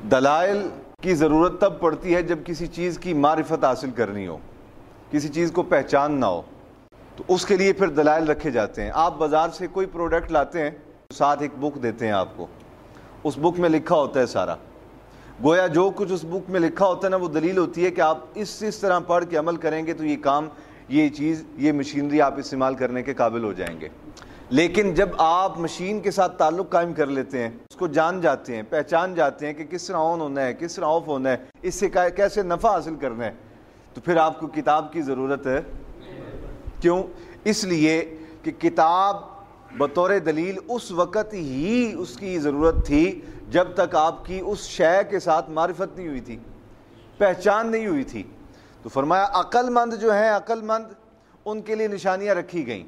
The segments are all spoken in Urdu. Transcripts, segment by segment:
دلائل کی ضرورت تب پڑتی ہے جب کسی چیز کی معرفت حاصل کرنی ہو، کسی چیز کو پہچاننا ہو، تو اس کے لیے پھر دلائل رکھے جاتے ہیں۔ آپ بازار سے کوئی پروڈکٹ لاتے ہیں، ساتھ ایک بک دیتے ہیں آپ کو، اس بک میں لکھا ہوتا ہے سارا، گویا جو کچھ اس بک میں لکھا ہوتا ہے نا وہ دلیل ہوتی ہے کہ آپ اس طرح پڑھ کے عمل کریں گے تو یہ کام، یہ چیز، یہ مشینری آپ استعمال کرنے کے قابل ہو جائیں گے۔ لیکن جب آپ مشین کے ساتھ تعلق قائم کر لیتے ہیں، اس کو جان جاتے ہیں، پہچان جاتے ہیں کہ کس طرح آن ہونا ہے، کس طرح آف ہونا ہے، اس سے کیسے نفع حاصل کرنا ہے، تو پھر آپ کو کتاب کی ضرورت ہے۔ کیوں؟ اس لیے کہ کتاب بطور دلیل اس وقت ہی اس کی ضرورت تھی جب تک آپ کی اس شے کے ساتھ معرفت نہیں ہوئی تھی، پہچان نہیں ہوئی تھی۔ تو فرمایا عقل مند جو ہیں، عقل مند، ان کے لیے نشانیاں رکھی گئیں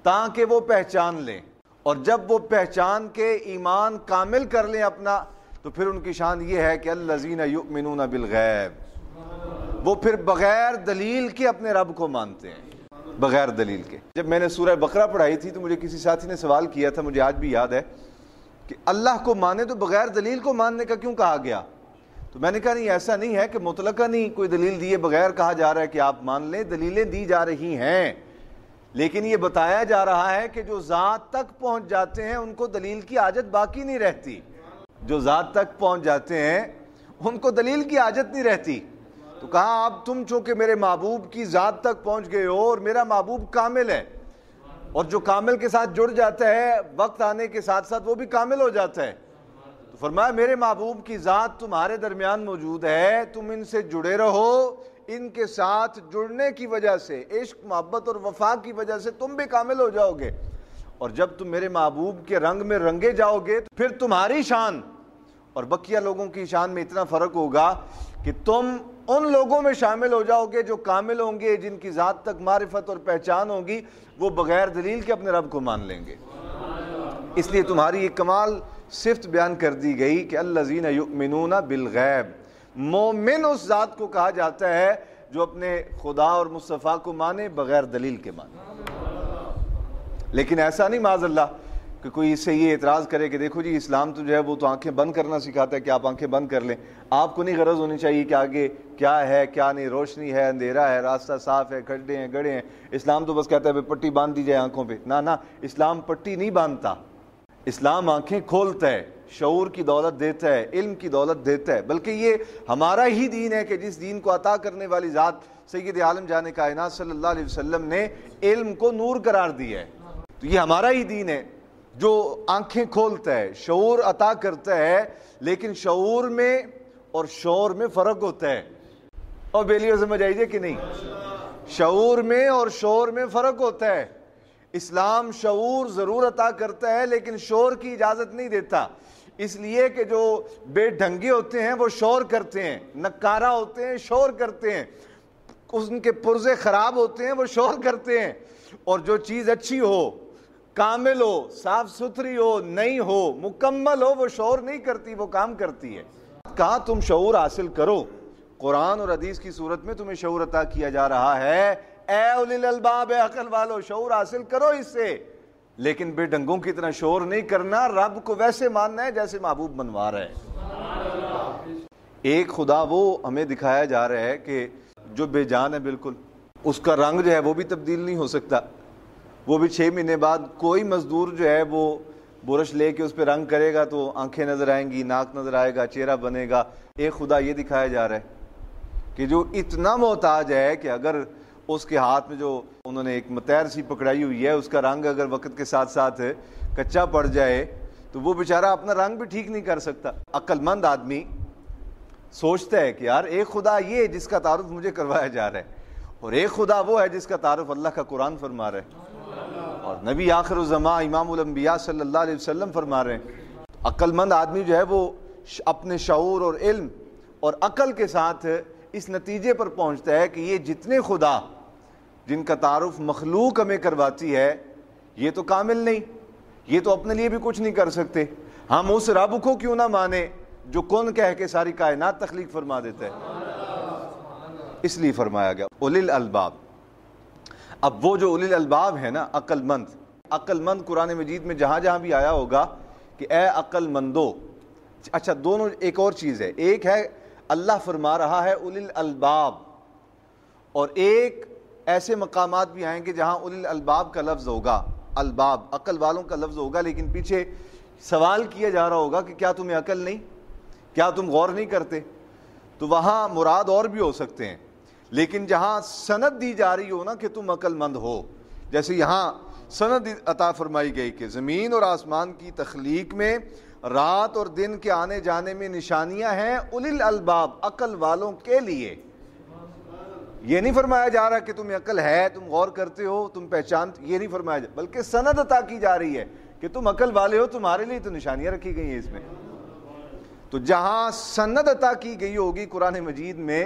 تاکہ وہ پہچان لیں، اور جب وہ پہچان کے ایمان کامل کر لیں اپنا، تو پھر ان کی شان یہ ہے کہ الذین یؤمنون بالغیب، وہ پھر بغیر دلیل کے اپنے رب کو مانتے ہیں، بغیر دلیل کے۔ جب میں نے سورہ بقرہ پڑھائی تھی تو مجھے کسی ساتھی نے سوال کیا تھا، مجھے آج بھی یاد ہے، کہ اللہ کو مانے تو بغیر دلیل کو ماننے کا کیوں کہا گیا؟ تو میں نے کہا نہیں، ایسا نہیں ہے کہ مطلقاً نہیں کوئی دلیل دیے بغیر کہا جا رہا ہے کہ آپ مان لیں، دلیلیں دی جا رہی ہیں، لیکن یہ بتایا جا رہا ہے کہ جو ذات تک پہنچ جاتے ہیں ان کو دلیل کی حاجت باقی نہیں رہتی، جو ذات تک پہنچ جاتے ہیں ان کو دلیل کی حاجت نہیں رہتی۔ تو کہا اب تم چونکہ میرے محبوب کی ذات تک پہنچ گئے ہو، اور میرا محبوب کامل ہے، اور جو کامل کے ساتھ جڑ جاتا ہے وقت آنے کے ساتھ ساتھ وہ بھی کامل ہو جاتا ہے، تو فرمایا میرے محبوب کی ذات تمہارے درمیان موجود ہے، تم ان سے جڑے رہو، ان کے ساتھ جڑنے کی وجہ سے، عشق، محبت اور وفا کی وجہ سے تم بھی کامل ہو جاؤ گے، اور جب تم میرے محبوب کے رنگ میں رنگے جاؤ گے تو پھر تمہاری شان اور بقیہ لوگوں کی شان میں اتنا فرق ہوگا کہ تم ان لوگوں میں شامل ہو جاؤ گے جو کامل ہوں گے، جن کی ذات تک معرفت اور پہچان ہوگی، وہ بغیر دلیل کے اپنے رب کو مان لیں گے۔ اس لیے تمہاری ایک کمال صفت بیان کر دی گئی کہ الذین یؤمنون بالغیب، مومن اس ذات کو کہا جاتا ہے جو اپنے خدا اور مصطفیٰ کو مانے، بغیر دلیل کے مانے۔ لیکن ایسا نہیں معاذ اللہ کہ کوئی اس سے یہ اعتراض کرے کہ دیکھو جی اسلام تو جو ہے وہ تو آنکھیں بند کرنا سکھاتا ہے کہ آپ آنکھیں بند کر لیں، آپ کو نہیں غرض ہونی چاہیے کہ آگے کیا ہے کیا نہیں، روشنی ہے، اندھیرا ہے، راستہ صاف ہے، کھڈے ہیں، گڑھے ہیں، اسلام تو بس کہتا ہے پٹی باندھ دی جائے آنکھوں پہ۔ نہ، اسلام پٹی نہیں باندھتا، اسلام آنکھیں کھولتا ہے، شعور کی دولت دیتا ہے، علم کی دولت دیتا ہے، بلکہ یہ ہمارا ہی دین ہے کہ جس دین کو عطا کرنے والی ذات سید عالم جان کائنات صلی اللہ علیہ وسلم نے علم کو نور قرار دیا ہے، تو یہ ہمارا ہی دین ہے جو آنکھیں کھولتا ہے، شعور عطا کرتا ہے، لیکن شعور میں اور شعور میں فرق ہوتا ہے، اور بیلیوں سمجھ آئیے کہ نہیں؟ شعور میں اور شعور میں فرق ہوتا ہے۔ اسلام شعور ضرور عطا کرتا ہے لیکن شعور کی اجازت نہیں دیتا، اس لیے کہ جو بے ڈھنگے ہوتے ہیں وہ شور کرتے ہیں، نکارہ ہوتے ہیں شور کرتے ہیں، ان کے پرزے خراب ہوتے ہیں وہ شور کرتے ہیں، اور جو چیز اچھی ہو، کامل ہو، صاف ستھری ہو، نئی ہو، مکمل ہو، وہ شعور نہیں کرتی، وہ کام کرتی ہے۔ کہا تم شعور حاصل کرو، قرآن اور حدیث کی صورت میں تمہیں شعور عطا کیا جا رہا ہے، اے اولی الالباب، اے عقل والو، شعور حاصل کرو اس سے، لیکن بے ڈنگوں کی طرح شعور نہیں کرنا، رب کو ویسے ماننا ہے جیسے محبوب منوا رہا ہے۔ ایک خدا وہ ہمیں دکھایا جا رہا ہے کہ جو بے جان ہے بالکل، اس کا رنگ جو ہے وہ بھی تبدیل نہیں ہو سکتا، وہ بھی 6 مہینے بعد کوئی مزدور جو ہے وہ برش لے کے اس پہ رنگ کرے گا تو آنکھیں نظر آئیں گی، ناک نظر آئے گا، چہرہ بنے گا۔ ایک خدا یہ دکھایا جا رہا ہے کہ جو اتنا محتاج ہے کہ اگر اس کے ہاتھ میں جو انہوں نے ایک متیر سی پکڑائی ہوئی ہے، اس کا رنگ اگر وقت کے ساتھ ساتھ کچا پڑ جائے تو وہ بیچارہ اپنا رنگ بھی ٹھیک نہیں کر سکتا۔ عقل مند آدمی سوچتا ہے کہ یار ایک خدا یہ جس کا تعارف مجھے کروایا جا رہا ہے، اور ایک خدا وہ ہے جس کا تعارف اللہ کا قرآن فرما رہا ہے، اور نبی آخر الزمان امام الانبیاء صلی اللہ علیہ وسلم فرما رہے ہیں۔ عقل مند آدمی جو ہے وہ اپنے شعور اور علم اور عقل کے ساتھ اس نتیجے پر پہنچتا ہے کہ یہ جتنے خدا جن کا تعارف مخلوق ہمیں کرواتی ہے، یہ تو کامل نہیں، یہ تو اپنے لیے بھی کچھ نہیں کر سکتے، ہم اس رب کو کیوں نہ مانے جو کن کہہ کے ساری کائنات تخلیق فرما دیتا ہے۔ اس لیے فرمایا گیا اولی الالباب۔ اب وہ جو اولی الالباب ہے نا، عقل مند قرآن مجید میں جہاں جہاں بھی آیا ہوگا کہ اے عقل مندو، اچھا دونوں ایک اور چیز ہے، ایک ہے اللہ فرما رہا ہے اولی الالباب، اور ایک ایسے مقامات بھی آئیں گے جہاں اولی الالباب کا لفظ ہوگا، الباب عقل والوں کا لفظ ہوگا، لیکن پیچھے سوال کیا جا رہا ہوگا کہ کیا تمہیں عقل نہیں، کیا تم غور نہیں کرتے؟ تو وہاں مراد اور بھی ہو سکتے ہیں، لیکن جہاں سند دی جا رہی ہو نا کہ تم عقل مند ہو، جیسے یہاں سند عطا فرمائی گئی کہ زمین اور آسمان کی تخلیق میں، رات اور دن کے آنے جانے میں نشانیاں ہیں اولی الالباب، عقل والوں کے لیے۔ یہ نہیں فرمایا جا رہا کہ تمہیں عقل ہے، تم غور کرتے ہو، تم پہچانتے، یہ نہیں فرمایا جا، بلکہ سند عطا کی جا رہی ہے کہ تم عقل والے ہو، تمہارے لیے تو نشانیاں رکھی گئی ہیں اس میں۔ تو جہاں سند عطا کی گئی ہوگی قرآن مجید میں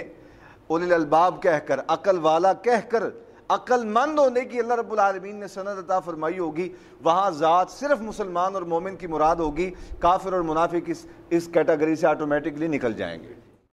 اولی الالباب کہہ کر، عقل والا کہہ کر، عقل مند ہونے کی اللہ رب العالمین نے سند عطا فرمائی ہوگی، وہاں ذات صرف مسلمان اور مومن کی مراد ہوگی، کافر اور منافق اس کیٹیگری سے آٹومیٹکلی نکل جائیں گے۔